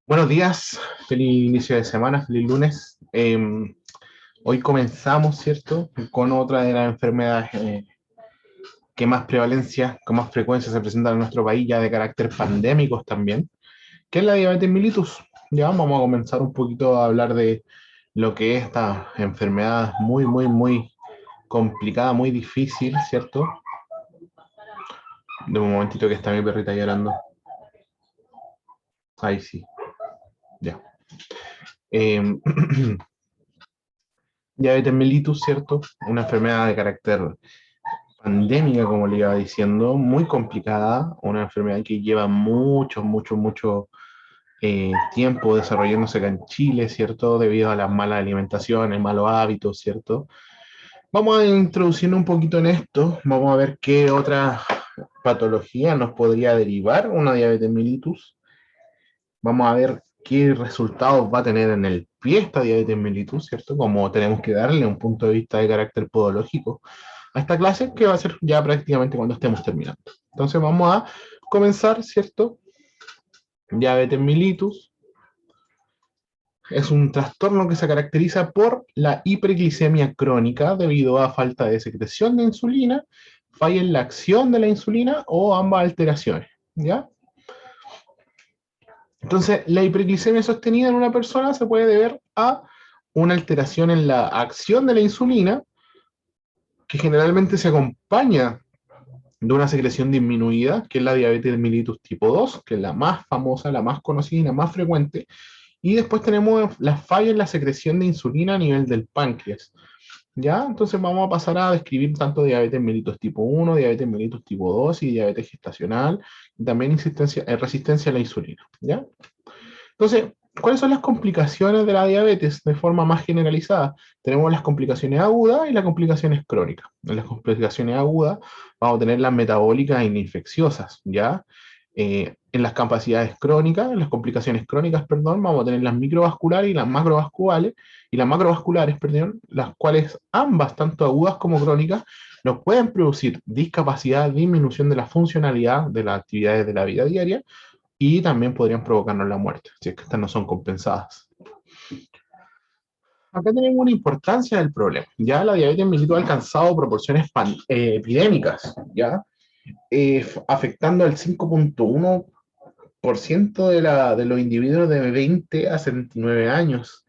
Buenos días, feliz inicio de semana, feliz lunes. Hoy comenzamos, ¿cierto?, con otra de las enfermedades que más prevalencia, con más frecuencia se presentan en nuestro país, ya de carácter pandémicos también, que es la diabetes mellitus. Ya vamos a comenzar un poquito a hablar de lo que es esta enfermedad muy, muy, muy complicada, muy difícil, ¿cierto? De un momentito que está mi perrita llorando. Ahí sí, ya. Em, Diabetes mellitus, ¿cierto? Una enfermedad de carácter pandémica, como le iba diciendo, muy complicada, una enfermedad que lleva mucho, mucho, mucho tiempo desarrollándose acá en Chile, ¿cierto? Debido a las malas alimentaciones, malos hábitos, ¿cierto? Vamos a introducirnos un poquito en esto, vamos a ver qué otra patología nos podría derivar una diabetes mellitus, vamos a ver qué resultados va a tener en el pie esta diabetes mellitus, ¿cierto? Como tenemos que darle un punto de vista de carácter podológico a esta clase, que va a ser ya prácticamente cuando estemos terminando. Entonces vamos a comenzar, ¿cierto? Diabetes mellitus es un trastorno que se caracteriza por la hiperglicemia crónica debido a falta de secreción de insulina, falla en la acción de la insulina o ambas alteraciones, ¿ya? Entonces, la hiperglicemia sostenida en una persona se puede deber a una alteración en la acción de la insulina, que generalmente se acompaña de una secreción disminuida, que es la diabetes mellitus tipo 2, que es la más famosa, la más conocida y la más frecuente. Y después tenemos la falla en la secreción de insulina a nivel del páncreas. ¿Ya? Entonces vamos a pasar a describir tanto diabetes mellitus tipo 1, diabetes mellitus tipo 2 y diabetes gestacional, y también resistencia a la insulina. ¿Ya? Entonces, ¿cuáles son las complicaciones de la diabetes de forma más generalizada? Tenemos las complicaciones agudas y las complicaciones crónicas. En las complicaciones agudas vamos a tener las metabólicas e infecciosas, ¿ya? En las capacidades crónicas, en las complicaciones crónicas, perdón, vamos a tener las microvasculares y las macrovasculares, perdón, las cuales ambas, tanto agudas como crónicas, nos pueden producir discapacidad, disminución de la funcionalidad de las actividades de la vida diaria y también podrían provocarnos la muerte, si es que estas no son compensadas. Acá tenemos una importancia del problema. Ya la diabetes mellitus ha alcanzado proporciones epidémicas, ya afectando al 5,1% de los individuos de 20 a 79 años,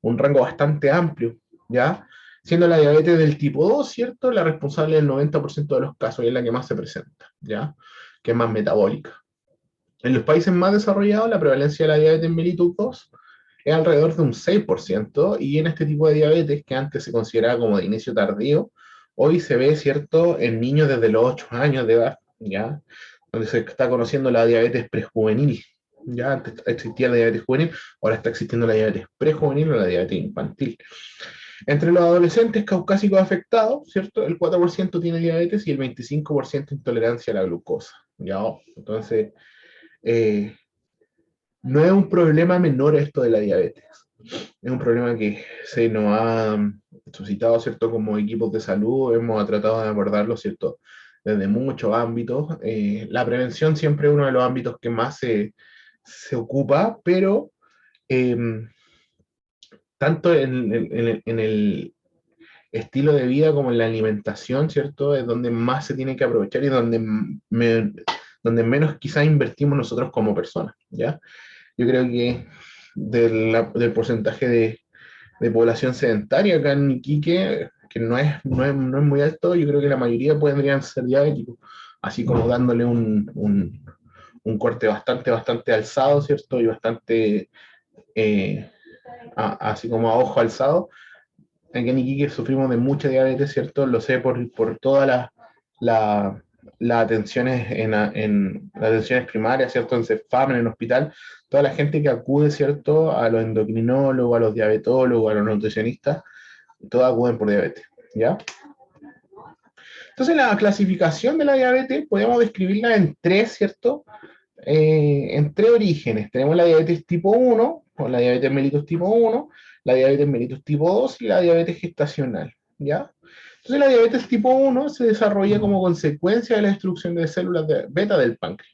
un rango bastante amplio, ya siendo la diabetes del tipo 2, ¿cierto? La responsable del 90% de los casos y es la que más se presenta, ya que es más metabólica. En los países más desarrollados, la prevalencia de la diabetes mellitus 2 es alrededor de un 6%, y en este tipo de diabetes, que antes se consideraba como de inicio tardío, hoy se ve, ¿cierto?, en niños desde los 8 años de edad, ¿ya? Donde se está conociendo la diabetes prejuvenil. Ya antes existía la diabetes juvenil, ahora está existiendo la diabetes prejuvenil o la diabetes infantil. Entre los adolescentes caucásicos afectados, ¿cierto? El 4% tiene diabetes y el 25% intolerancia a la glucosa, ¿ya? Entonces, eh, no es un problema menor esto de la diabetes. Es un problema que se nos ha suscitado, ¿cierto? Como equipos de salud, hemos tratado de abordarlo, ¿cierto? Desde muchos ámbitos. La prevención siempre es uno de los ámbitos que más se ocupa, pero eh, tanto en el estilo de vida como en la alimentación, ¿cierto? Es donde más se tiene que aprovechar y donde menos quizás invertimos nosotros como personas, ¿ya? Yo creo que del porcentaje de población sedentaria acá en Iquique, que no es muy alto, yo creo que la mayoría podrían ser diabéticos, así como dándole un corte bastante, bastante alzado, ¿cierto? Y bastante, eh, así como a ojo alzado. Aquí en Iquique sufrimos de mucha diabetes, ¿cierto? Lo sé por todas la, las atenciones las atenciones primarias, ¿cierto? En CEFAM, en el hospital, toda la gente que acude, ¿cierto? A los endocrinólogos, a los diabetólogos, a los nutricionistas, todos acuden por diabetes, ¿ya? Entonces, la clasificación de la diabetes podemos describirla en tres, ¿cierto? En tres orígenes. Tenemos la diabetes tipo 1, o la diabetes mellitus tipo 1, la diabetes mellitus tipo 2 y la diabetes gestacional, ¿ya? Entonces la diabetes tipo 1 se desarrolla como consecuencia de la destrucción de células beta del páncreas.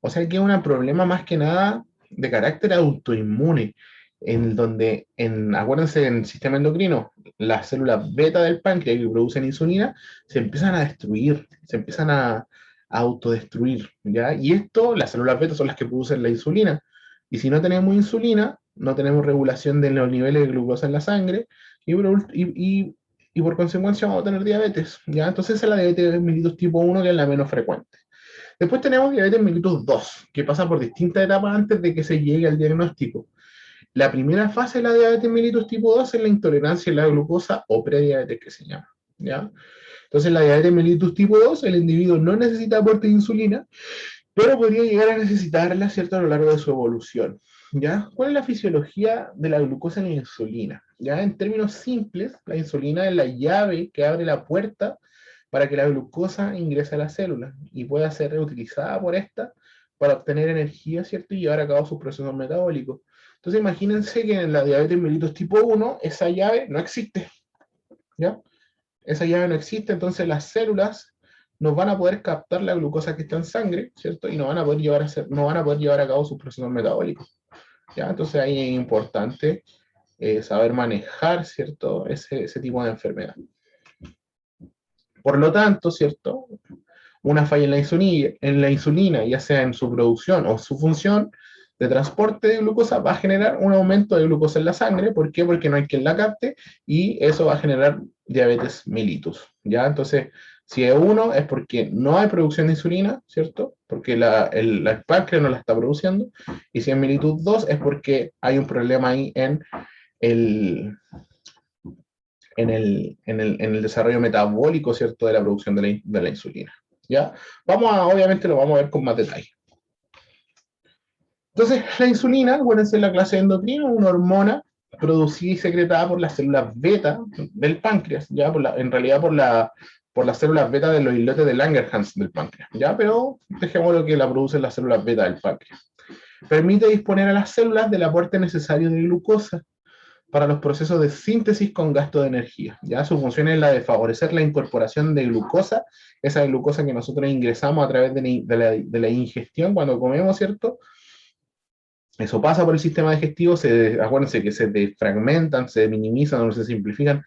O sea que es un problema más que nada de carácter autoinmune, en donde, acuérdense, en el sistema endocrino, las células beta del páncreas que producen insulina se empiezan a destruir, se empiezan a autodestruir, ¿ya? Y esto, las células beta son las que producen la insulina. Y si no tenemos insulina, no tenemos regulación de los niveles de glucosa en la sangre y por consecuencia vamos a tener diabetes, ¿ya? Entonces esa es la diabetes mellitus tipo 1, que es la menos frecuente. Después tenemos diabetes mellitus 2, que pasa por distintas etapas antes de que se llegue al diagnóstico. La primera fase de la diabetes mellitus tipo 2 es la intolerancia a la glucosa o prediabetes, que se llama, ¿ya? Entonces, la diabetes mellitus tipo 2, el individuo no necesita aporte de insulina, pero podría llegar a necesitarla, ¿cierto?, a lo largo de su evolución, ¿ya? ¿Cuál es la fisiología de la glucosa en la insulina? ¿Ya? En términos simples, la insulina es la llave que abre la puerta para que la glucosa ingrese a la célula y pueda ser reutilizada por esta para obtener energía, ¿cierto?, y llevar a cabo sus procesos metabólicos. Entonces, imagínense que en la diabetes mellitus tipo 1, esa llave no existe, ¿ya? Esa llave no existe, entonces las células no van a poder captar la glucosa que está en sangre, ¿cierto? Y no van a poder llevar a cabo sus procesos metabólicos, ¿ya? Entonces ahí es importante saber manejar, ¿cierto? Ese tipo de enfermedad. Por lo tanto, ¿cierto? Una falla en la insulina, ya sea en su producción o su función de transporte de glucosa, va a generar un aumento de glucosa en la sangre. ¿Por qué? Porque no hay quien la capte y eso va a generar diabetes mellitus, ¿ya? Entonces, si es uno, es porque no hay producción de insulina, ¿cierto? Porque el páncreas no la está produciendo. Y si es mellitus 2, es porque hay un problema ahí el, en el desarrollo metabólico, ¿cierto?, de la producción de la insulina, ¿ya? Obviamente lo vamos a ver con más detalle. Entonces, la insulina, acuérdense, en la clase de endocrino, una hormona producida y secretada por las células beta del páncreas, ¿ya? En realidad por las células beta de los islotes de Langerhans del páncreas, ¿ya? Pero dejémoslo que la producen las células beta del páncreas. Permite disponer a las células del aporte necesario de glucosa para los procesos de síntesis con gasto de energía. ¿Ya? Su función es la de favorecer la incorporación de glucosa, esa glucosa que nosotros ingresamos a través de la ingestión cuando comemos, ¿cierto? Eso pasa por el sistema digestivo, acuérdense que se defragmentan, se minimizan o se simplifican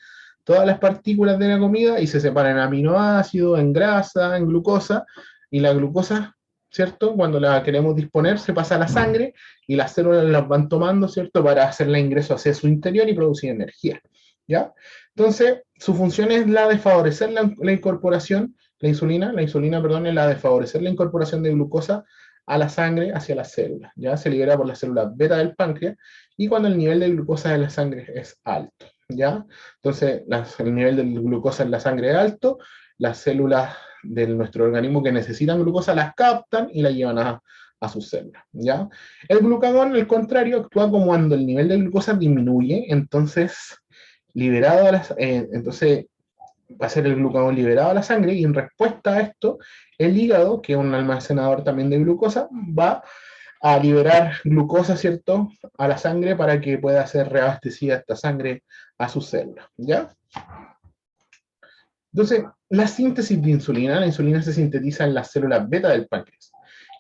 todas las partículas de la comida y se separan en aminoácidos, en grasa, en glucosa, y la glucosa, ¿cierto? Cuando la queremos disponer, se pasa a la sangre y las células las van tomando, ¿cierto? Para hacerle ingreso hacia su interior y producir energía, ¿ya? Entonces, su función es la de favorecer la incorporación, la insulina, perdón, es la de favorecer la incorporación de glucosa a la sangre hacia las células, ya se libera por las células beta del páncreas y cuando el nivel de glucosa en la sangre es alto, ¿ya? Entonces, el nivel de glucosa en la sangre es alto, las células de nuestro organismo que necesitan glucosa las captan y la llevan a sus células, ¿ya? El glucagón, al contrario, actúa como cuando el nivel de glucosa disminuye, entonces, entonces va a ser el glucagón liberado a la sangre y en respuesta a esto, el hígado, que es un almacenador también de glucosa, va a liberar glucosa, ¿cierto?, a la sangre para que pueda ser reabastecida esta sangre a sus células, ¿ya? Entonces, la síntesis de insulina, la insulina se sintetiza en las células beta del páncreas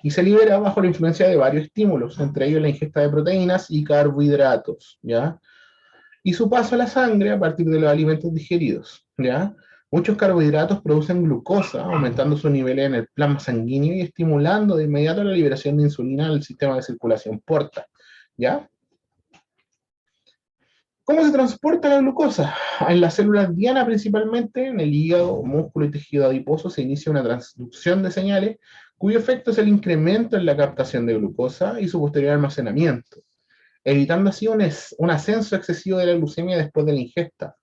y se libera bajo la influencia de varios estímulos, entre ellos la ingesta de proteínas y carbohidratos, ¿ya? Y su paso a la sangre a partir de los alimentos digeridos, ¿ya? Muchos carbohidratos producen glucosa, aumentando sus niveles en el plasma sanguíneo y estimulando de inmediato la liberación de insulina en el sistema de circulación porta, ¿ya? ¿Cómo se transporta la glucosa? En las células diana principalmente, en el hígado, músculo y tejido adiposo se inicia una transducción de señales cuyo efecto es el incremento en la captación de glucosa y su posterior almacenamiento, evitando así un ascenso excesivo de la glucemia después de la ingesta.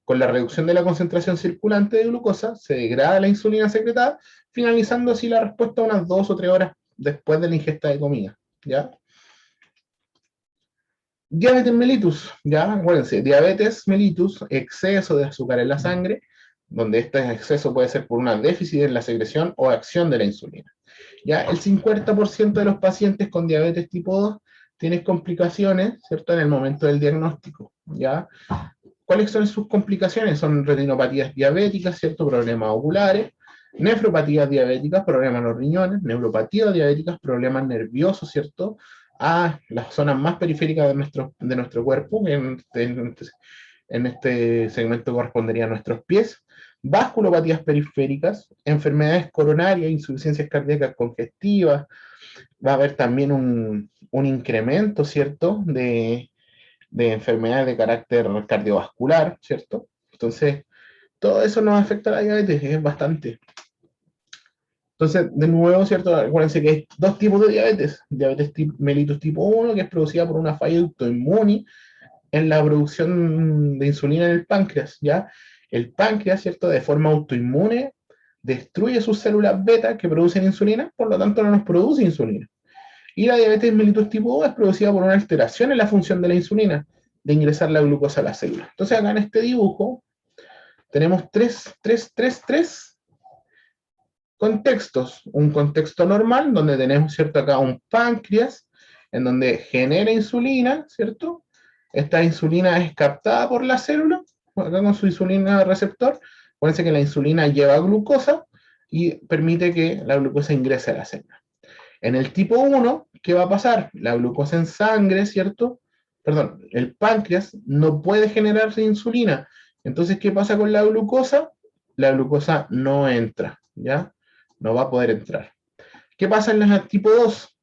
Con la reducción de la concentración circulante de glucosa, se degrada la insulina secretada, finalizando así la respuesta unas 2 o 3 horas después de la ingesta de comida, ¿ya? Diabetes mellitus, ¿ya? Acuérdense, diabetes mellitus, exceso de azúcar en la sangre, donde este exceso puede ser por un déficit en la secreción o acción de la insulina. ¿Ya? El 50% de los pacientes con diabetes tipo 2 tienen complicaciones, ¿cierto?, en el momento del diagnóstico, ¿ya? ¿Cuáles son sus complicaciones? Son retinopatías diabéticas, ¿cierto?, problemas oculares, nefropatías diabéticas, problemas en los riñones, neuropatías diabéticas, problemas nerviosos, ¿cierto?, a las zonas más periféricas de nuestro cuerpo, en este segmento correspondería a nuestros pies, vasculopatías periféricas, enfermedades coronarias, insuficiencias cardíacas congestivas, va a haber también un incremento, ¿cierto?, de enfermedades de carácter cardiovascular, ¿cierto? Entonces, todo eso nos afecta a la diabetes, es bastante. Entonces, de nuevo, ¿cierto? Acuérdense que hay dos tipos de diabetes. Diabetes mellitus tipo 1, que es producida por una falla autoinmune en la producción de insulina en el páncreas, ¿ya? El páncreas, ¿cierto? De forma autoinmune destruye sus células beta que producen insulina, por lo tanto no nos produce insulina. Y la diabetes mellitus tipo 2 es producida por una alteración en la función de la insulina, de ingresar la glucosa a la célula. Entonces acá en este dibujo tenemos tres contextos. Un contexto normal, donde tenemos, ¿cierto?, acá un páncreas, en donde genera insulina, ¿cierto? Esta insulina es captada por la célula, acá con su insulina receptor. Acuérdense que la insulina lleva glucosa y permite que la glucosa ingrese a la célula. En el tipo 1, ¿qué va a pasar? La glucosa en sangre, ¿cierto? Perdón, el páncreas no puede generar insulina. Entonces, ¿qué pasa con la glucosa? La glucosa no entra, ¿ya? No va a poder entrar. ¿Qué pasa en el tipo 2?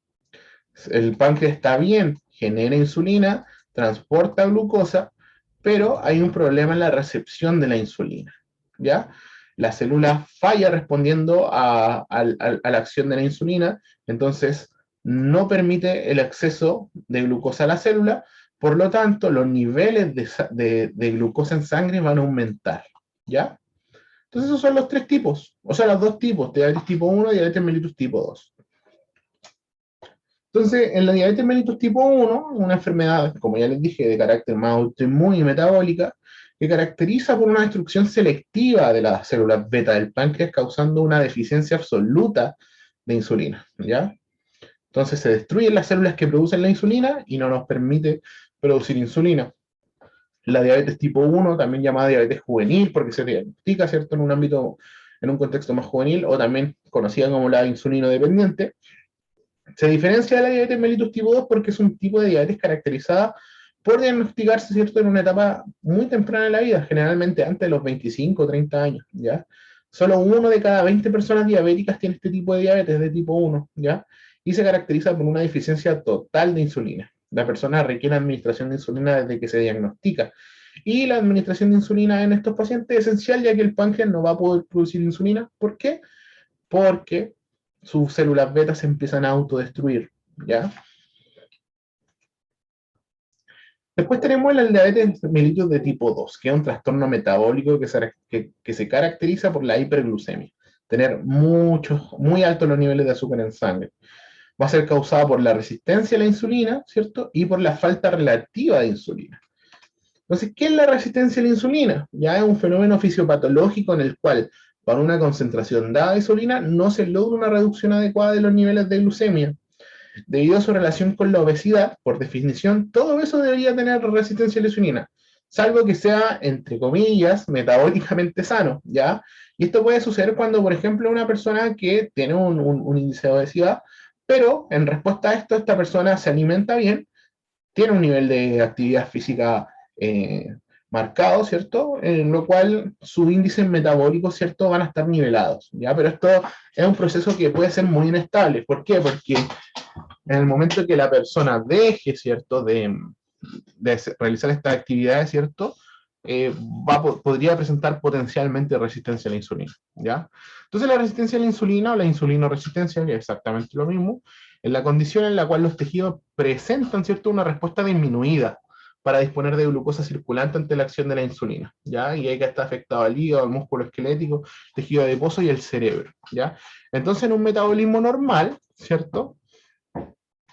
El páncreas está bien, genera insulina, transporta glucosa, pero hay un problema en la recepción de la insulina, ¿ya? La célula falla respondiendo a la acción de la insulina, entonces no permite el acceso de glucosa a la célula, por lo tanto los niveles de glucosa en sangre van a aumentar, ¿ya? Entonces esos son los tres tipos, o sea, los dos tipos, diabetes tipo 1 y diabetes mellitus tipo 2. Entonces, en la diabetes mellitus tipo 1, una enfermedad, como ya les dije, de carácter más autoinmune y metabólica, que caracteriza por una destrucción selectiva de las células beta del páncreas, causando una deficiencia absoluta de insulina, ¿ya? Entonces se destruyen las células que producen la insulina y no nos permite producir insulina. La diabetes tipo 1, también llamada diabetes juvenil, porque se diagnostica, ¿cierto?, en un ámbito, en un contexto más juvenil, o también conocida como la insulino dependiente. Se diferencia de la diabetes mellitus tipo 2 porque es un tipo de diabetes caracterizada por diagnosticarse, ¿cierto?, en una etapa muy temprana de la vida, generalmente antes de los 25 o 30 años, ¿ya? Solo uno de cada 20 personas diabéticas tiene este tipo de diabetes de tipo 1, ¿ya? Y se caracteriza por una deficiencia total de insulina. La persona requiere administración de insulina desde que se diagnostica. Y la administración de insulina en estos pacientes es esencial, ya que el páncreas no va a poder producir insulina. ¿Por qué? Porque sus células beta se empiezan a autodestruir, ¿ya? Después tenemos el diabetes mellitus de tipo 2, que es un trastorno metabólico que se caracteriza por la hiperglucemia, tener muy altos los niveles de azúcar en sangre. Va a ser causado por la resistencia a la insulina, ¿cierto? Y por la falta relativa de insulina. Entonces, ¿qué es la resistencia a la insulina? Ya es un fenómeno fisiopatológico en el cual, para una concentración dada de insulina, no se logra una reducción adecuada de los niveles de glucemia. Debido a su relación con la obesidad, por definición, todo eso debería tener resistencia a la insulina, salvo que sea, entre comillas, metabólicamente sano, ¿ya? Y esto puede suceder cuando, por ejemplo, una persona que tiene un índice de obesidad, pero en respuesta a esto, esta persona se alimenta bien, tiene un nivel de actividad física eh, marcado, ¿cierto? En lo cual sus índices metabólicos, ¿cierto?, van a estar nivelados, ¿ya? Pero esto es un proceso que puede ser muy inestable. ¿Por qué? Porque en el momento que la persona deje, ¿cierto?, de realizar estas actividades, ¿cierto?, podría presentar potencialmente resistencia a la insulina, ¿ya? Entonces la resistencia a la insulina o la insulinoresistencia, que es exactamente lo mismo, es la condición en la cual los tejidos presentan, ¿cierto?, una respuesta disminuida para disponer de glucosa circulante ante la acción de la insulina, ¿ya? Y ahí que está afectado al hígado, al músculo esquelético, tejido adiposo y el cerebro, ¿ya? Entonces en un metabolismo normal, ¿cierto?,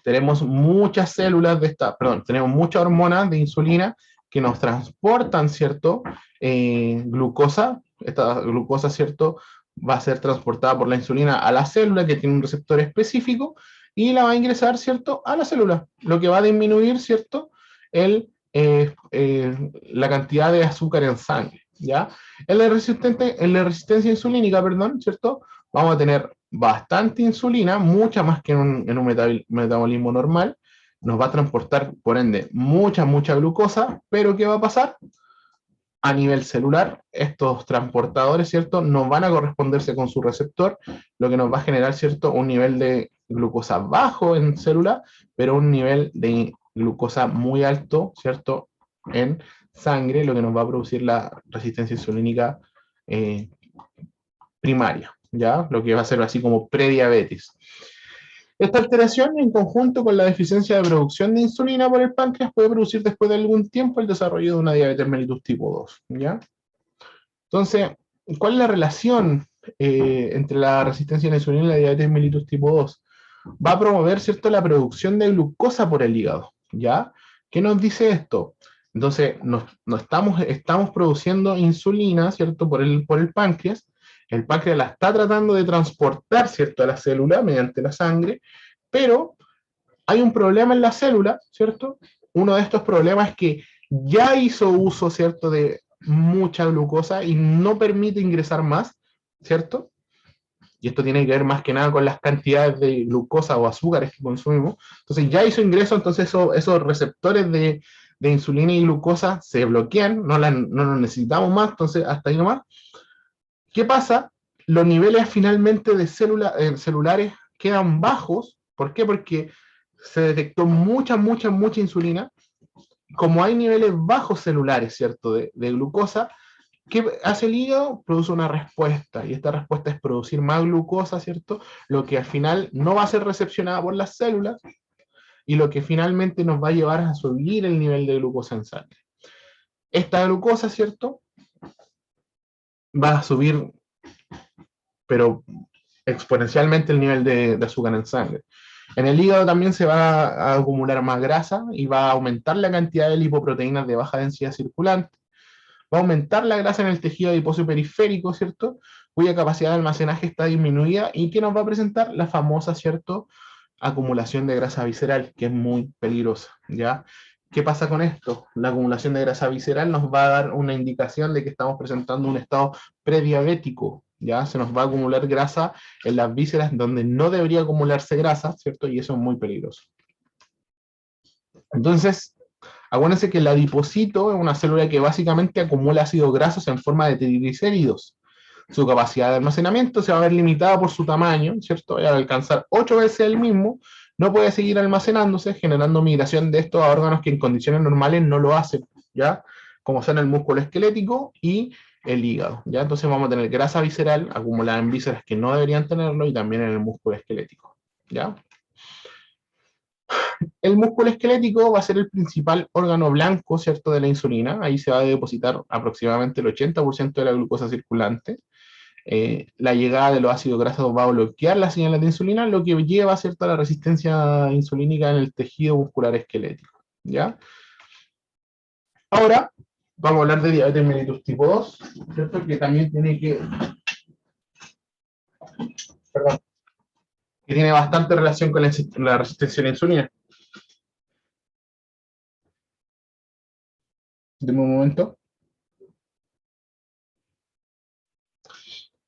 tenemos muchas células de esta, perdón, tenemos muchas hormonas de insulina que nos transportan, ¿cierto? Glucosa, esta glucosa, ¿cierto?, va a ser transportada por la insulina a la célula que tiene un receptor específico y la va a ingresar, ¿cierto?, a la célula, lo que va a disminuir, ¿cierto?, la cantidad de azúcar en sangre, ¿ya? En la resistencia insulínica, perdón, ¿cierto?, vamos a tener bastante insulina, mucha más que en un metabolismo normal, nos va a transportar, por ende, mucha glucosa, pero ¿qué va a pasar? A nivel celular, estos transportadores, ¿cierto? No van a corresponderse con su receptor, lo que nos va a generar, ¿cierto? Un nivel de glucosa bajo en célula, pero un nivel de glucosa muy alto, ¿cierto? En sangre, lo que nos va a producir la resistencia insulínica eh, primaria, ¿ya? Lo que va a ser así como prediabetes. Esta alteración, en conjunto con la deficiencia de producción de insulina por el páncreas, puede producir después de algún tiempo el desarrollo de una diabetes mellitus tipo 2, ¿ya? Entonces, ¿cuál es la relación entre la resistencia a la insulina y la diabetes mellitus tipo 2? Va a promover, ¿cierto?, la producción de glucosa por el hígado, ¿ya? ¿Qué nos dice esto? Entonces, no estamos produciendo insulina, ¿cierto?, por el páncreas. El páncreas la está tratando de transportar, ¿cierto?, a la célula mediante la sangre, pero hay un problema en la célula, ¿cierto? Uno de estos problemas es que ya hizo uso, ¿cierto?, de mucha glucosa y no permite ingresar más, ¿cierto? Y esto tiene que ver más que nada con las cantidades de glucosa o azúcares que consumimos. Entonces ya hizo ingreso, entonces esos receptores de insulina y glucosa se bloquean, no los necesitamos más, entonces hasta ahí nomás. ¿Qué pasa? Los niveles finalmente de celulares quedan bajos. ¿Por qué? Porque se detectó mucha insulina. Como hay niveles bajos celulares, ¿cierto? De glucosa, ¿qué hace el hígado? Produce una respuesta, y esta respuesta es producir más glucosa, ¿cierto? Lo que al final no va a ser recepcionada por las células, y lo que finalmente nos va a llevar a subir el nivel de glucosa en sangre. Esta glucosa, ¿cierto? Va a subir, pero exponencialmente el nivel de azúcar en sangre. En el hígado también se va a acumular más grasa y va a aumentar la cantidad de lipoproteínas de baja densidad circulante. Va a aumentar la grasa en el tejido adiposo periférico, ¿cierto? Cuya capacidad de almacenaje está disminuida y que nos va a presentar la famosa, ¿cierto?, acumulación de grasa visceral, que es muy peligrosa, ¿ya? ¿Qué pasa con esto? La acumulación de grasa visceral nos va a dar una indicación de que estamos presentando un estado prediabético, ¿ya? Se nos va a acumular grasa en las vísceras donde no debería acumularse grasa, ¿cierto? Y eso es muy peligroso. Entonces, acuérdense que el adipocito es una célula que básicamente acumula ácidos grasos en forma de triglicéridos. Su capacidad de almacenamiento se va a ver limitada por su tamaño, ¿cierto? Y al alcanzar 8 veces el mismo, no puede seguir almacenándose, generando migración de estos a órganos que en condiciones normales no lo hacen, ¿ya? Como son el músculo esquelético y el hígado, ¿ya? Entonces vamos a tener grasa visceral acumulada en vísceras que no deberían tenerlo y también en el músculo esquelético, ¿ya? El músculo esquelético va a ser el principal órgano blanco, ¿cierto?, de la insulina. Ahí se va a depositar aproximadamente el 80% de la glucosa circulante. La llegada de los ácidos grasos va a bloquear las señales de insulina, lo que lleva, ¿cierto?, a la resistencia insulínica en el tejido muscular esquelético, ¿ya? Ahora, vamos a hablar de diabetes mellitus tipo 2, ¿cierto?, que también perdón, que tiene bastante relación con la resistencia a la insulina. Deme un momento.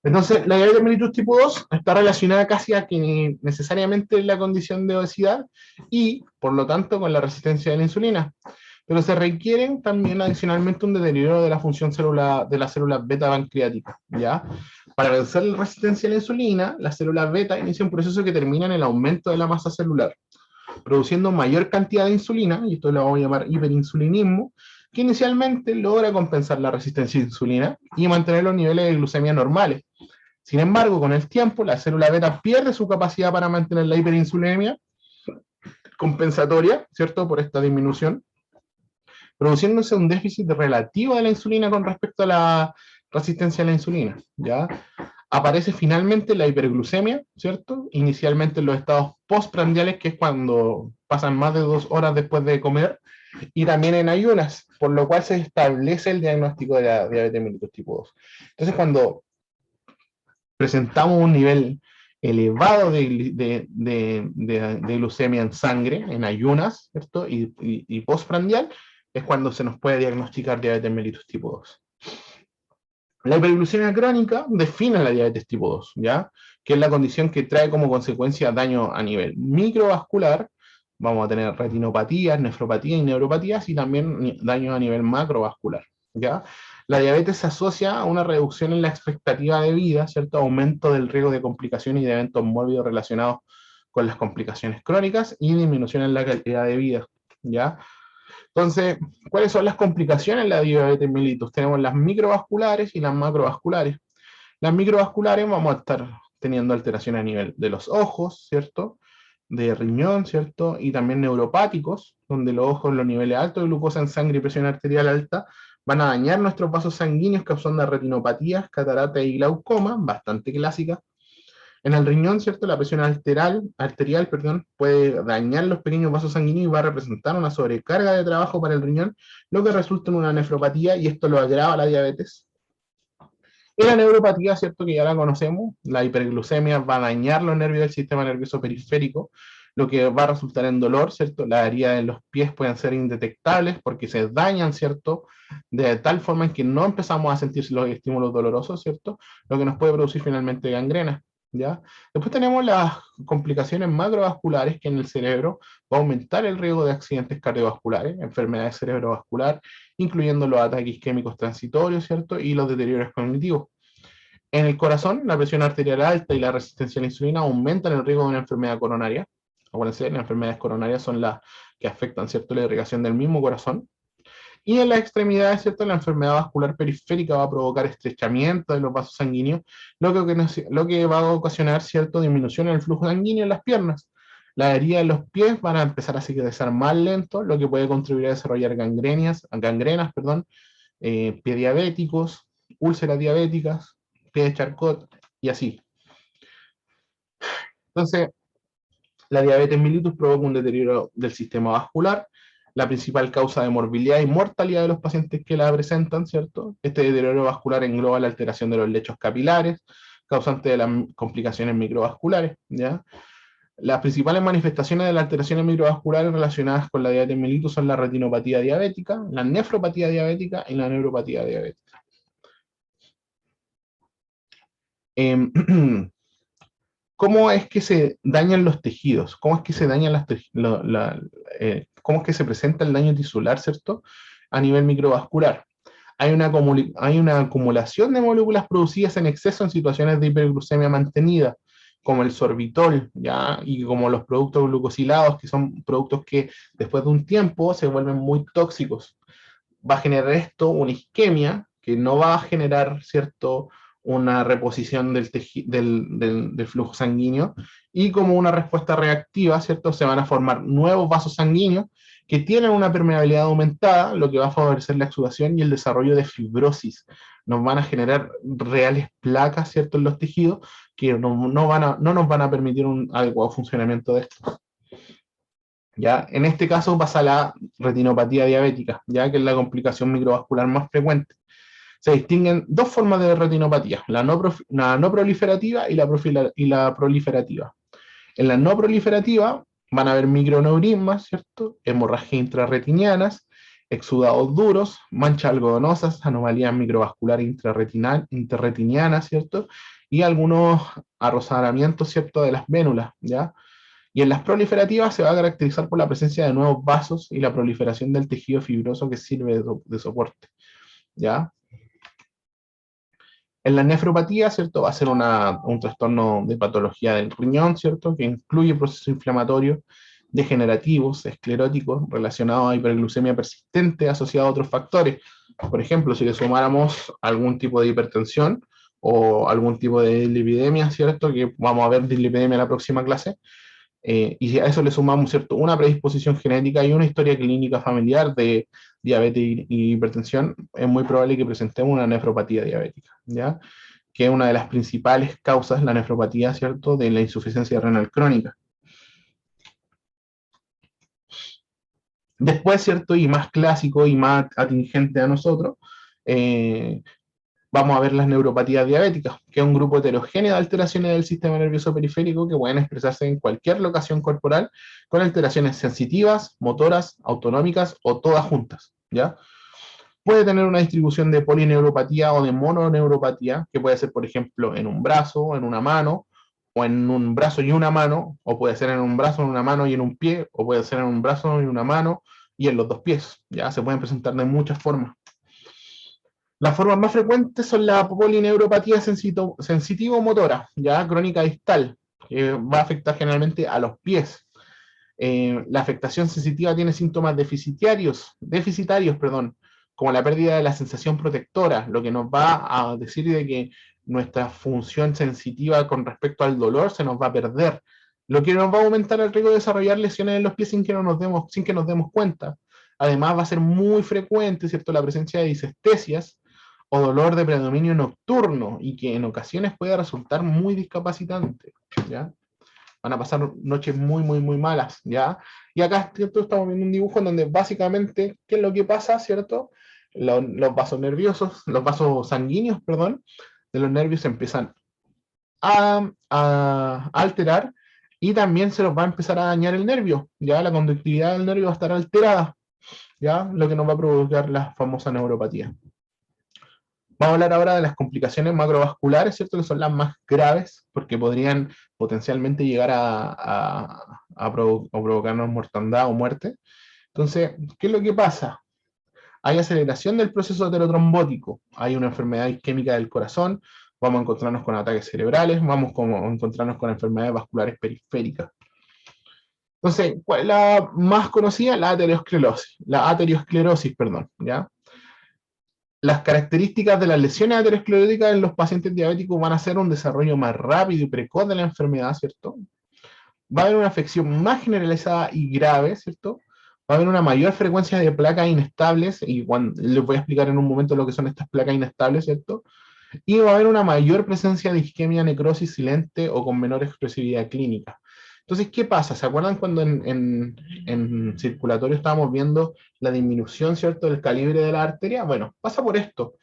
Entonces, la diabetes mellitus tipo 2 está relacionada casi a que necesariamente la condición de obesidad y, por lo tanto, con la resistencia a la insulina. Pero se requieren también adicionalmente un deterioro de la función celular de las células beta pancreáticas, ¿ya? Para vencer la resistencia a la insulina, las células beta inician un proceso que termina en el aumento de la masa celular, produciendo mayor cantidad de insulina, y esto lo vamos a llamar hiperinsulinismo, que inicialmente logra compensar la resistencia a la insulina y mantener los niveles de glucemia normales. Sin embargo, con el tiempo, la célula beta pierde su capacidad para mantener la hiperinsulinemia compensatoria, ¿cierto?, por esta disminución, produciéndose un déficit relativo de la insulina con respecto a la resistencia a la insulina, ¿ya? Aparece finalmente la hiperglucemia, ¿cierto? Inicialmente en los estados postprandiales, que es cuando pasan más de 2 horas después de comer, y también en ayunas, por lo cual se establece el diagnóstico de la diabetes mellitus tipo 2. Entonces, cuando presentamos un nivel elevado de glucemia en sangre, en ayunas, ¿cierto?, y postprandial, es cuando se nos puede diagnosticar diabetes mellitus tipo 2. La hiperglucemia crónica define la diabetes tipo 2, ¿ya? Que es la condición que trae como consecuencia daño a nivel microvascular, Vamos a tener retinopatías, nefropatías y neuropatías y también daño a nivel macrovascular, ¿ya? La diabetes se asocia a una reducción en la expectativa de vida, ¿cierto? Aumento del riesgo de complicaciones y de eventos mórbidos relacionados con las complicaciones crónicas y disminución en la calidad de vida, ¿ya? Entonces, ¿cuáles son las complicaciones en la diabetes mellitus? Tenemos las microvasculares y las macrovasculares. Las microvasculares vamos a estar teniendo alteraciones a nivel de los ojos, ¿cierto? De riñón, ¿cierto? Y también neuropáticos, donde los ojos, los niveles altos de glucosa en sangre y presión arterial alta van a dañar nuestros vasos sanguíneos causando retinopatías, cataratas y glaucoma, bastante clásicas. En el riñón, ¿cierto? La presión arterial, perdón, puede dañar los pequeños vasos sanguíneos y va a representar una sobrecarga de trabajo para el riñón, lo que resulta en una nefropatía y esto lo agrava la diabetes. Y la neuropatía, ¿cierto? Que ya la conocemos, la hiperglucemia va a dañar los nervios del sistema nervioso periférico, lo que va a resultar en dolor, ¿cierto? Las heridas en los pies pueden ser indetectables porque se dañan, ¿cierto? De tal forma en que no empezamos a sentir los estímulos dolorosos, ¿cierto? Lo que nos puede producir finalmente gangrena, ¿ya? Después tenemos las complicaciones macrovasculares que en el cerebro va a aumentar el riesgo de accidentes cardiovasculares, enfermedades cerebrovasculares, incluyendo los ataques isquémicos transitorios, ¿cierto? Y los deterioros cognitivos. En el corazón, la presión arterial alta y la resistencia a la insulina aumentan el riesgo de una enfermedad coronaria. Acuérdense, las enfermedades coronarias son las que afectan, ¿cierto?, la irrigación del mismo corazón. Y en las extremidades, ¿cierto?, la enfermedad vascular periférica va a provocar estrechamiento de los vasos sanguíneos, lo que va a ocasionar, ¿cierto?, disminución en el flujo sanguíneo en las piernas. Las heridas de los pies van a empezar a cicatrizar más lento, lo que puede contribuir a desarrollar gangrenas, pie diabéticos, úlceras diabéticas, pie de Charcot y así. Entonces, la diabetes mellitus provoca un deterioro del sistema vascular, la principal causa de morbilidad y mortalidad de los pacientes que la presentan, ¿cierto? Este deterioro vascular engloba la alteración de los lechos capilares, causante de las complicaciones microvasculares, ¿ya? Las principales manifestaciones de las alteraciones microvasculares relacionadas con la diabetes mellitus son la retinopatía diabética, la nefropatía diabética y la neuropatía diabética. ¿Cómo es que se dañan los tejidos? ¿Cómo es que se dañan cómo es que se presenta el daño tisular, ¿cierto? A nivel microvascular. Hay una acumulación de moléculas producidas en exceso en situaciones de hiperglucemia mantenida, como el sorbitol, ¿ya? Y como los productos glucosilados, que son productos que después de un tiempo se vuelven muy tóxicos. Va a generar esto una isquemia que no va a generar, ¿cierto?, una reposición del flujo sanguíneo y como una respuesta reactiva, ¿cierto?, se van a formar nuevos vasos sanguíneos que tienen una permeabilidad aumentada, lo que va a favorecer la exudación y el desarrollo de fibrosis. Nos van a generar reales placas, ¿cierto?, en los tejidos que no nos van a permitir un adecuado funcionamiento de esto. ¿Ya? En este caso pasa la retinopatía diabética, ya que es la complicación microvascular más frecuente. Se distinguen dos formas de retinopatía, la no proliferativa y la proliferativa. En la no proliferativa van a haber microneurismas, ¿cierto? Hemorragias intrarretinianas, exudados duros, manchas algodonosas, anomalías microvasculares intrarretinianas, ¿cierto? Y algunos arrosanamientos, ¿cierto?, de las vénulas, ¿ya? Y en las proliferativas se va a caracterizar por la presencia de nuevos vasos y la proliferación del tejido fibroso que sirve de soporte, ¿ya? En la nefropatía, ¿cierto? Va a ser un trastorno de patología del riñón, ¿cierto? Que incluye procesos inflamatorios, degenerativos, escleróticos, relacionados a hiperglucemia persistente, asociados a otros factores. Por ejemplo, si le sumáramos algún tipo de hipertensión o algún tipo de dislipidemia, ¿cierto? Que vamos a ver dislipidemia en la próxima clase. Y si a eso le sumamos, ¿cierto?, una predisposición genética y una historia clínica familiar de diabetes y hipertensión, es muy probable que presentemos una nefropatía diabética, ¿ya? Que es una de las principales causas, la nefropatía, ¿cierto?, de la insuficiencia renal crónica. Después, ¿cierto?, y más clásico y más atingente a nosotros, vamos a ver las neuropatías diabéticas, que es un grupo heterogéneo de alteraciones del sistema nervioso periférico que pueden expresarse en cualquier locación corporal con alteraciones sensitivas, motoras, autonómicas o todas juntas, ¿ya? Puede tener una distribución de polineuropatía o de mononeuropatía, que puede ser, por ejemplo, en un brazo, en una mano, o en un brazo y una mano, o puede ser en un brazo, en una mano y en un pie, o puede ser en un brazo y una mano y en los dos pies. Ya se pueden presentar de muchas formas. Las formas más frecuentes son la polineuropatía sensitivo-motora, ya crónica distal, que va a afectar generalmente a los pies. La afectación sensitiva tiene síntomas deficitarios, perdón, como la pérdida de la sensación protectora, lo que nos va a decir de que nuestra función sensitiva con respecto al dolor se nos va a perder, lo que nos va a aumentar el riesgo de desarrollar lesiones en los pies sin que nos demos cuenta. Además va a ser muy frecuente, ¿cierto?, la presencia de disestesias o dolor de predominio nocturno y que en ocasiones puede resultar muy discapacitante, ¿ya? Van a pasar noches muy, muy, muy malas, ¿ya? Y acá, ¿cierto? Estamos viendo un dibujo en donde básicamente, ¿qué es lo que pasa, ¿cierto? Los vasos nerviosos, los vasos sanguíneos, perdón, de los nervios se empiezan a alterar y también se los va a empezar a dañar el nervio, ¿ya? La conductividad del nervio va a estar alterada, ¿ya? Lo que nos va a provocar la famosa neuropatía. Vamos a hablar ahora de las complicaciones macrovasculares, ¿cierto? Que son las más graves, porque podrían potencialmente llegar a provocarnos mortandad o muerte. Entonces, ¿qué es lo que pasa? Hay aceleración del proceso aterotrombótico, hay una enfermedad isquémica del corazón, vamos a encontrarnos con ataques cerebrales, vamos a encontrarnos con enfermedades vasculares periféricas. Entonces, ¿cuál es la más conocida? La aterosclerosis, perdón, ¿ya? Las características de las lesiones ateroscleróticas en los pacientes diabéticos van a ser un desarrollo más rápido y precoz de la enfermedad, ¿cierto? Va a haber una afección más generalizada y grave, ¿cierto? Va a haber una mayor frecuencia de placas inestables, y les voy a explicar en un momento lo que son estas placas inestables, ¿cierto? Y va a haber una mayor presencia de isquemia, necrosis silente o con menor expresividad clínica. Entonces, ¿qué pasa? ¿Se acuerdan cuando en circulatorio estábamos viendo la disminución, ¿cierto?, del calibre de la arteria? Bueno, pasa por esto.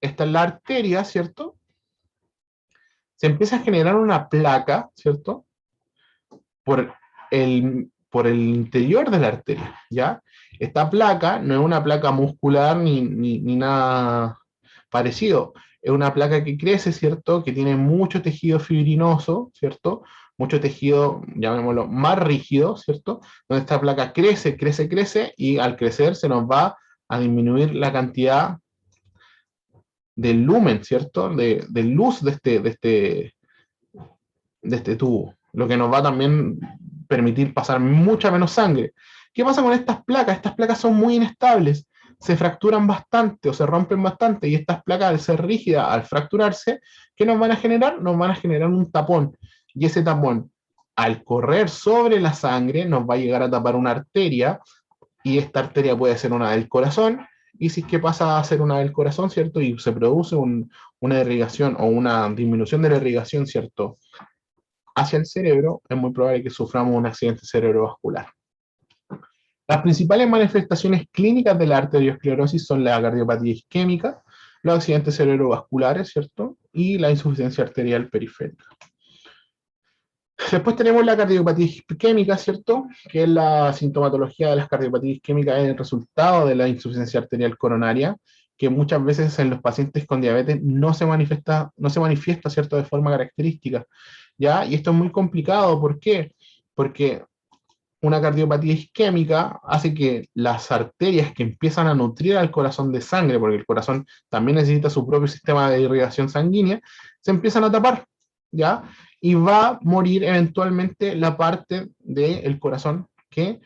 Esta es la arteria, ¿cierto? Se empieza a generar una placa, ¿cierto?, por el interior de la arteria, ¿ya? Esta placa no es una placa muscular ni nada parecido. Es una placa que crece, ¿cierto? Que tiene mucho tejido fibrinoso, ¿cierto? Mucho tejido, llamémoslo, más rígido, ¿cierto? Donde esta placa crece, crece, crece, y al crecer se nos va a disminuir la cantidad del lumen, ¿cierto? De luz de este tubo, lo que nos va a también permitir pasar mucha menos sangre. ¿Qué pasa con estas placas? Estas placas son muy inestables, se fracturan bastante o se rompen bastante, y estas placas, al ser rígidas, al fracturarse, ¿qué nos van a generar? Nos van a generar un tapón, y ese tapón, al correr sobre la sangre, nos va a llegar a tapar una arteria, y esta arteria puede ser una del corazón, y si es que pasa a ser una del corazón, ¿cierto? Y se produce una irrigación o una disminución de la irrigación, ¿cierto?, hacia el cerebro, es muy probable que suframos un accidente cerebrovascular. Las principales manifestaciones clínicas de la arteriosclerosis son la cardiopatía isquémica, los accidentes cerebrovasculares, ¿cierto?, y la insuficiencia arterial periférica. Después tenemos la cardiopatía isquémica, ¿cierto?, que es la sintomatología de las cardiopatías isquémicas, es el resultado de la insuficiencia arterial coronaria, que muchas veces en los pacientes con diabetes no se manifiesta, ¿cierto?, de forma característica, ¿ya? Y esto es muy complicado, ¿por qué? Porque una cardiopatía isquémica hace que las arterias que empiezan a nutrir al corazón de sangre, porque el corazón también necesita su propio sistema de irrigación sanguínea, se empiezan a tapar, ¿ya? Y va a morir eventualmente la parte del corazón que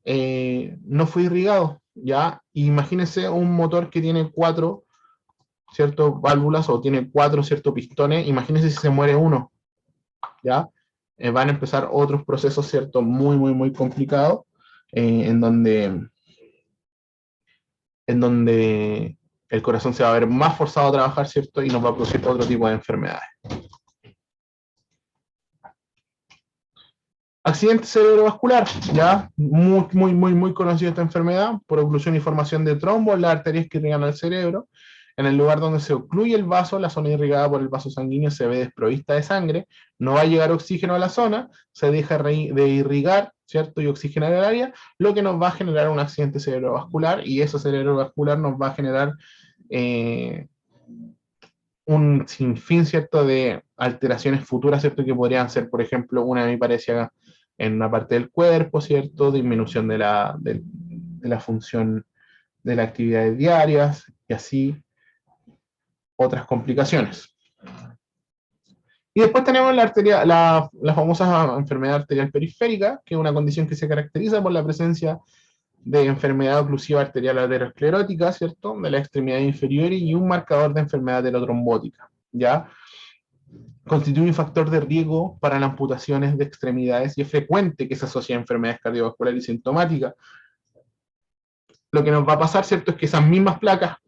no fue irrigado, ¿ya? Imagínense un motor que tiene 4, ¿cierto?, válvulas, o tiene 4, ¿cierto?, pistones. Imagínense si se muere uno, ¿ya? Van a empezar otros procesos, ¿cierto?, muy, muy, muy complicados, en donde el corazón se va a ver más forzado a trabajar, ¿cierto?, y nos va a producir otro tipo de enfermedades. Accidente cerebrovascular, ya muy, muy, muy, muy conocida esta enfermedad por oclusión y formación de trombos en las arterias que irrigan al cerebro. En el lugar donde se ocluye el vaso, la zona irrigada por el vaso sanguíneo se ve desprovista de sangre, no va a llegar oxígeno a la zona, se deja de irrigar, ¿cierto?, y oxigenar el área, lo que nos va a generar un accidente cerebrovascular, y eso cerebrovascular nos va a generar un sinfín, ¿cierto?, de alteraciones futuras, ¿cierto?, que podrían ser, por ejemplo, una hemiparesia en una parte del cuerpo, ¿cierto?, disminución de la función de las actividades diarias y así otras complicaciones. Y después tenemos la famosa enfermedad arterial periférica, que es una condición que se caracteriza por la presencia de enfermedad oclusiva arterial aterosclerótica, ¿cierto?, de la extremidad inferior y un marcador de enfermedad aterotrombótica, ¿ya? Constituye un factor de riesgo para las amputaciones de extremidades y es frecuente que se asocie a enfermedades cardiovasculares y sintomáticas. Lo que nos va a pasar, ¿cierto?, es que esas mismas placas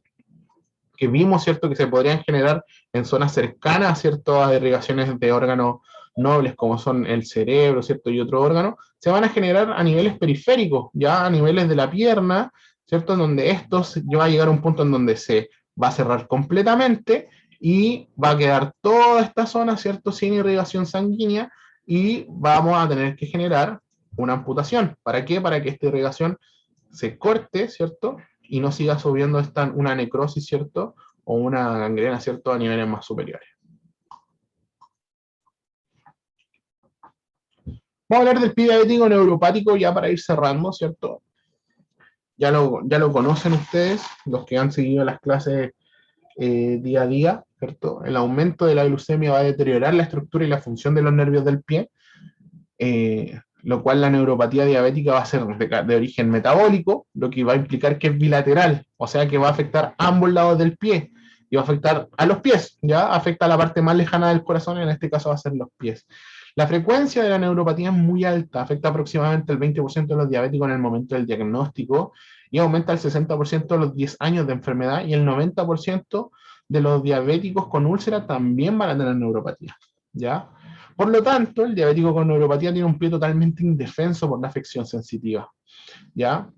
que vimos, ¿cierto?, que se podrían generar en zonas cercanas, ¿cierto?, a irrigaciones de órganos nobles como son el cerebro, ¿cierto?, y otros órganos, se van a generar a niveles periféricos, ya a niveles de la pierna, ¿cierto?, en donde estos va a llegar a un punto en donde se va a cerrar completamente y va a quedar toda esta zona, ¿cierto?, sin irrigación sanguínea y vamos a tener que generar una amputación. ¿Para qué? Para que esta irrigación se corte, ¿cierto?, y no siga subiendo una necrosis, ¿cierto?, o una gangrena, ¿cierto?, a niveles más superiores. Vamos a hablar del pie diabético neuropático ya para ir cerrando, ¿cierto? Ya lo conocen ustedes, los que han seguido las clases día a día, ¿cierto? El aumento de la glucemia va a deteriorar la estructura y la función de los nervios del pie, lo cual la neuropatía diabética va a ser de origen metabólico, lo que va a implicar que es bilateral, o sea que va a afectar ambos lados del pie y va a afectar a los pies, ya afecta a la parte más lejana del corazón, en este caso va a ser los pies. La frecuencia de la neuropatía es muy alta, afecta aproximadamente el 20% de los diabéticos en el momento del diagnóstico y aumenta el 60% de los 10 años de enfermedad y el 90% de los diabéticos con úlcera también van a tener neuropatía, ¿ya? Por lo tanto, el diabético con neuropatía tiene un pie totalmente indefenso por la afección sensitiva, ¿ya?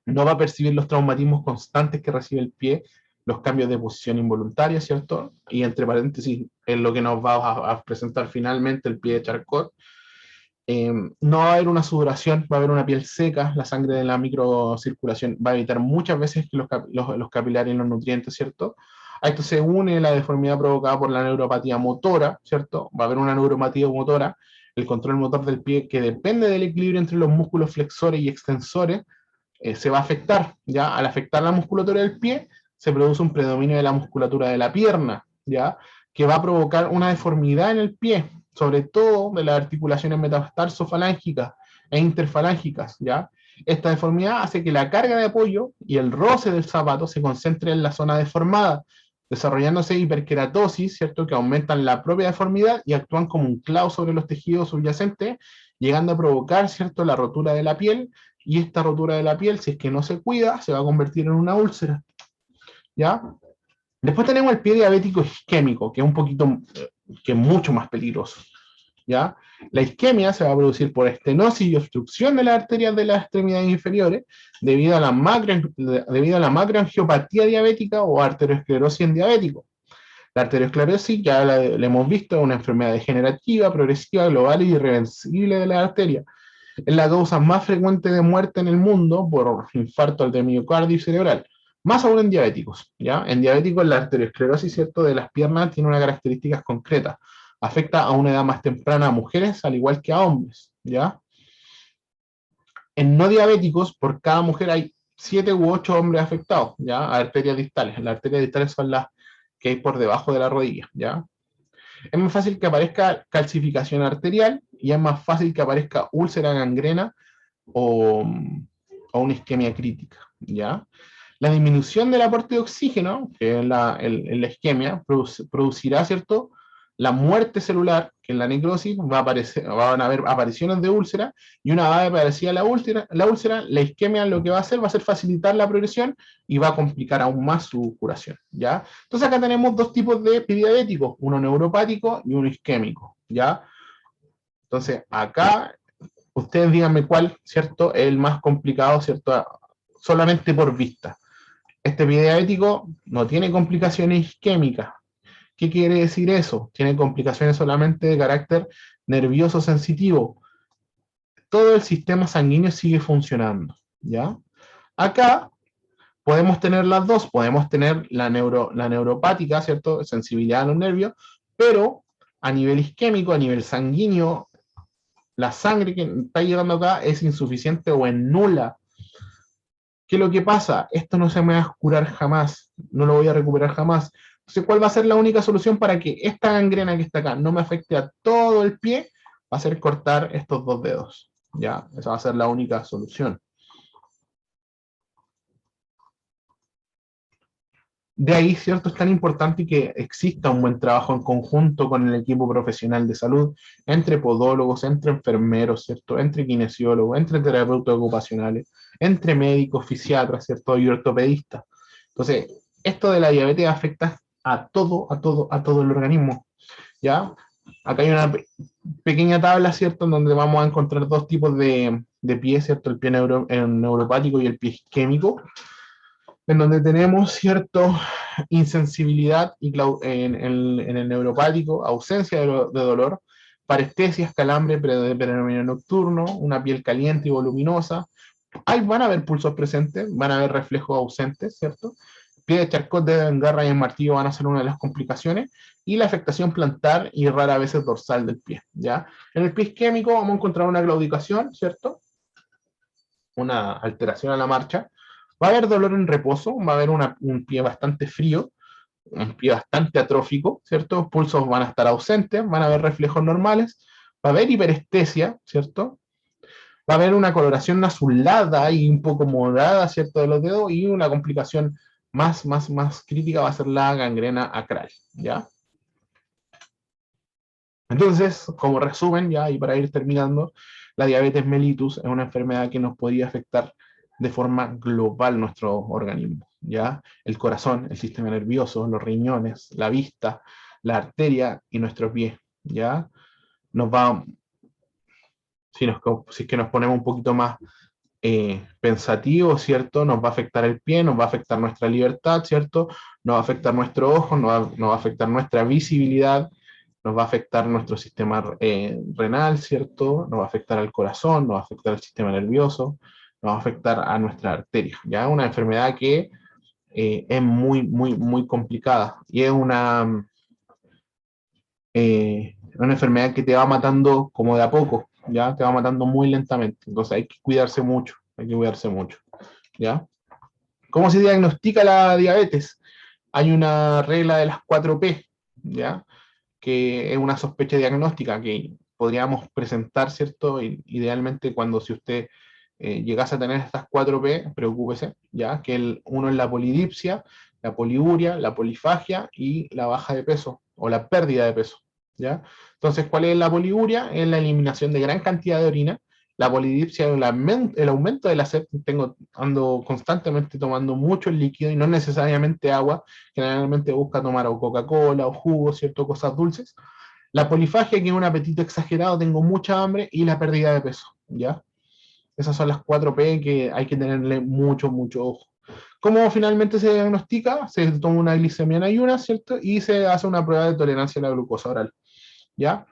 No va a percibir los traumatismos constantes que recibe el pie, los cambios de posición involuntaria, ¿cierto? Y entre paréntesis, es lo que nos va a presentar finalmente el pie de Charcot. No va a haber una sudoración, va a haber una piel seca, la sangre de la microcirculación va a evitar muchas veces que los capilares y los nutrientes, ¿cierto? A esto se une la deformidad provocada por la neuropatía motora, ¿cierto? Va a haber una neuropatía motora, el control motor del pie que depende del equilibrio entre los músculos flexores y extensores, se va a afectar, ¿ya? Al afectar la musculatura del pie, se produce un predominio de la musculatura de la pierna, ¿ya? Que va a provocar una deformidad en el pie, sobre todo de las articulaciones metatarsofalángicas e interfalángicas, ¿ya? Esta deformidad hace que la carga de apoyo y el roce del zapato se concentre en la zona deformada, desarrollándose hiperkeratosis, ¿cierto?, que aumentan la propia deformidad y actúan como un clavo sobre los tejidos subyacentes, llegando a provocar, ¿cierto?, la rotura de la piel, y esta rotura de la piel, si es que no se cuida, se va a convertir en una úlcera, ¿ya? Después tenemos el pie diabético isquémico, que es un poquito, que es mucho más peligroso, ¿ya? La isquemia se va a producir por estenosis y obstrucción de las arterias de las extremidades inferiores debido a la macroangiopatía diabética o arteriosclerosis en diabético. La arteriosclerosis, ya la hemos visto, es una enfermedad degenerativa, progresiva, global y irreversible de la arteria. Es la causa más frecuente de muerte en el mundo por infarto de miocardio y cerebral, más aún en diabéticos, ¿ya? En diabéticos la arteriosclerosis, ¿cierto?, de las piernas tiene unas características concretas. Afecta a una edad más temprana a mujeres, al igual que a hombres, ¿ya? En no diabéticos, por cada mujer hay 7 u 8 hombres afectados, ¿ya? A arterias distales. Las arterias distales son las que hay por debajo de la rodilla, ¿ya? Es más fácil que aparezca calcificación arterial y es más fácil que aparezca úlcera, gangrena o, o una isquemia crítica, ¿ya? La disminución del aporte de oxígeno, que es la isquemia, producirá, ¿cierto?, la muerte celular, que es la necrosis, van a haber apariciones de úlcera, y una vez aparecida la isquemia lo que va a ser facilitar la progresión y va a complicar aún más su curación, ¿ya? Entonces acá tenemos dos tipos de diabéticos, uno neuropático y uno isquémico, ¿ya? Entonces acá ustedes díganme cuál, ¿cierto?, es el más complicado, ¿cierto?, solamente por vista. Este pie diabético no tiene complicaciones isquémicas. ¿Qué quiere decir eso? Tiene complicaciones solamente de carácter nervioso sensitivo. Todo el sistema sanguíneo sigue funcionando, ¿ya? Acá podemos tener las dos, podemos tener la neuropática, ¿cierto? Sensibilidad a los nervios, pero a nivel isquémico, a nivel sanguíneo, la sangre que está llegando acá es insuficiente o es nula. ¿Qué es lo que pasa? Esto no se me va a curar jamás, no lo voy a recuperar jamás. Entonces, ¿cuál va a ser la única solución para que esta gangrena que está acá no me afecte a todo el pie? Va a ser cortar estos dos dedos. Ya, esa va a ser la única solución. De ahí, ¿cierto? Es tan importante que exista un buen trabajo en conjunto con el equipo profesional de salud, entre podólogos, entre enfermeros, ¿cierto? Entre kinesiólogos, entre terapeutas ocupacionales, entre médicos, fisiatras, ¿cierto? Y ortopedistas. Entonces, esto de la diabetes afecta a todo el organismo, ¿ya? Acá hay una pequeña tabla, ¿cierto? En donde vamos a encontrar dos tipos de pie, ¿cierto? El pie neuropático y el pie isquémico, en donde tenemos cierto insensibilidad en el neuropático, ausencia de dolor, parestesias, calambre, predominio nocturno, una piel caliente y voluminosa. Ahí van a haber pulsos presentes, van a haber reflejos ausentes, ¿cierto? Pie de charcot, dedo en garra y en martillo van a ser una de las complicaciones, y la afectación plantar y rara vez dorsal del pie, ¿ya? En el pie isquémico vamos a encontrar una claudicación, ¿cierto? Una alteración a la marcha. Va a haber dolor en reposo, va a haber un pie bastante frío, un pie bastante atrófico, ¿cierto? Los pulsos van a estar ausentes, van a haber reflejos normales, va a haber hiperestesia, ¿cierto? Va a haber una coloración azulada y un poco morada, ¿cierto? De los dedos, y una complicación más crítica va a ser la gangrena acral, ¿ya? Entonces, como resumen, ya, y para ir terminando, la diabetes mellitus es una enfermedad que nos podría afectar de forma global nuestro organismo, ¿ya? El corazón, el sistema nervioso, los riñones, la vista, la arteria y nuestro pie, ¿ya? Nos va, si es que nos ponemos un poquito más pensativos, ¿cierto? Nos va a afectar el pie, nos va a afectar nuestra libertad, ¿cierto? Nos va a afectar nuestro ojo, nos va a afectar nuestra visibilidad, nos va a afectar nuestro sistema renal, ¿cierto? Nos va a afectar al corazón, nos va a afectar al sistema nervioso, nos va a afectar a nuestra arteria, ¿ya? Una enfermedad que es muy complicada y es una enfermedad que te va matando como de a poco, ¿ya? Te va matando muy lentamente, entonces hay que cuidarse mucho, ¿ya? ¿Cómo se diagnostica la diabetes? Hay una regla de las 4P, ¿ya? Que es una sospecha diagnóstica que podríamos presentar, ¿cierto? Idealmente cuando si usted llegase a tener estas 4P, preocúpese, ¿ya? Que uno es la polidipsia, la poliuria, la polifagia y la baja de peso o la pérdida de peso, ¿ya? Entonces, ¿cuál es la poliuria? Es la eliminación de gran cantidad de orina. La polidipsia es el aumento de la sed. Ando constantemente tomando mucho líquido y no necesariamente agua. Generalmente busca tomar o Coca-Cola o jugo, ¿cierto? Cosas dulces. La polifagia, que es un apetito exagerado, tengo mucha hambre, y la pérdida de peso, ¿ya? Esas son las 4P que hay que tenerle mucho ojo. ¿Cómo finalmente se diagnostica? Se toma una glicemia en ayunas, ¿cierto? Y se hace una prueba de tolerancia a la glucosa oral, ¿ya?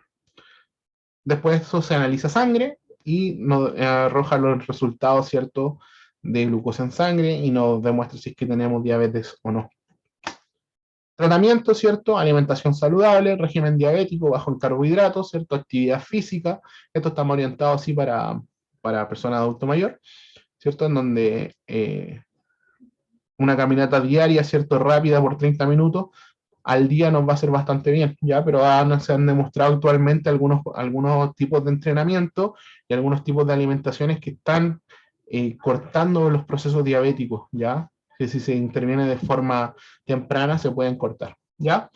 Después de eso se analiza sangre y nos arroja los resultados, ¿cierto? De glucosa en sangre y nos demuestra si es que tenemos diabetes o no. Tratamiento, ¿cierto? Alimentación saludable, régimen diabético, bajo en carbohidratos, ¿cierto? Actividad física. Esto está orientado así para personas de adulto mayor, ¿cierto? En donde una caminata diaria, ¿cierto? Rápida por 30 minutos al día nos va a hacer bastante bien, ¿ya? Pero se han demostrado actualmente algunos tipos de entrenamiento y algunos tipos de alimentaciones que están cortando los procesos diabéticos, ¿ya? Que si se interviene de forma temprana se pueden cortar, ¿ya?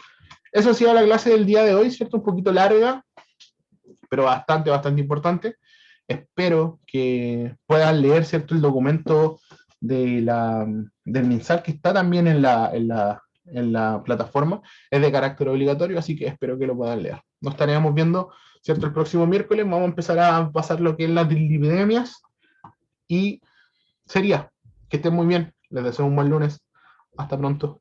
Eso ha sido la clase del día de hoy, ¿cierto? Un poquito larga, pero bastante importante. Espero que puedan leer, ¿cierto? El documento del MinSal que está también en la plataforma. Es de carácter obligatorio, así que espero que lo puedan leer. Nos estaríamos viendo, ¿cierto? El próximo miércoles vamos a empezar a pasar lo que es las dislipidemias y sería que estén muy bien. Les deseo un buen lunes. Hasta pronto.